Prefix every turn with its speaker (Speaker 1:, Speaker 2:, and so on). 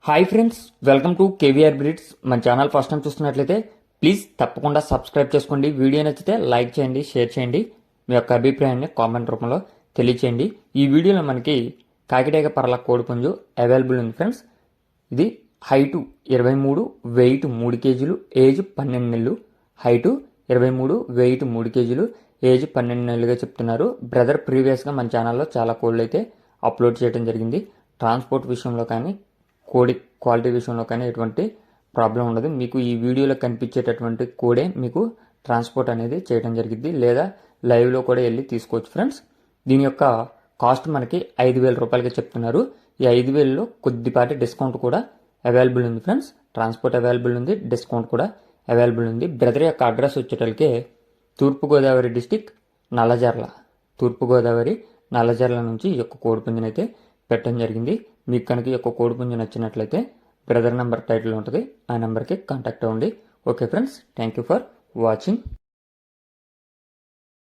Speaker 1: Hi friends, welcome to KVR breeds. మన channel first time చూస్తున్నట్లయితే please తప్పకుండా సబ్స్క్రైబ్ చేసుకోండి. వీడియో నచ్చితే లైక్ చేయండి, షేర్ చేయండి, మీ యొక్క అభిప్రాయాన్ని కామెంట్ రూపంలో తెలియచేయండి. ఈ వీడియోలో మనకి కాకిడేగ పరల కోడిపుంజు అవైలబుల్ ఉంది ఫ్రెండ్స్. ఇది హైటు 23, వెయిట్ 3 కేజీలు, ఏజ్ 12 నెలలు. హైటు 23, వెయిట్ 3 కేజీలు, ఏజ్ 12 నెలలుగా చెప్తున్నారు. బ్రదర్ ప్రీవియస్గా మన ఛానల్లో చాలా కోళ్ళు అయితే అప్లోడ్ చేయడం జరిగింది. ట్రాన్స్పోర్ట్ విషయంలో కానీ కోడి క్వాలిటీ విషయంలో కానీ ఎటువంటి ప్రాబ్లం ఉండదు. మీకు ఈ వీడియోలో కనిపించేటటువంటి కోడే మీకు ట్రాన్స్పోర్ట్ అనేది చేయడం జరిగింది, లేదా లైవ్లో కూడా వెళ్ళి తీసుకోవచ్చు ఫ్రెండ్స్. దీని యొక్క కాస్ట్ మనకి 5,000 రూపాయలకి చెప్తున్నారు. ఈ 5,000లో కొద్దిపాటి డిస్కౌంట్ కూడా అవైలబుల్ ఉంది ఫ్రెండ్స్. ట్రాన్స్పోర్ట్ అవైలబుల్ ఉంది, డిస్కౌంట్ కూడా అవైలబుల్ ఉంది. బ్రదర్ యొక్క అడ్రస్ వచ్చేటప్పటికే తూర్పుగోదావరి డిస్టిక్ నల్లజర్ల, తూర్పుగోదావరి నల్లజర్ల నుంచి ఈ యొక్క కోడిపుంజుని అయితే పెట్టడం జరిగింది. మీకు కనుక ఈ యొక్క కోడిపుంజు నచ్చినట్లయితే బ్రదర్ నెంబర్ టైటిల్ ఉంటుంది, ఆ నెంబర్కి కాంటాక్ట్ అవ్వండి. Okay friends, thank you for watching.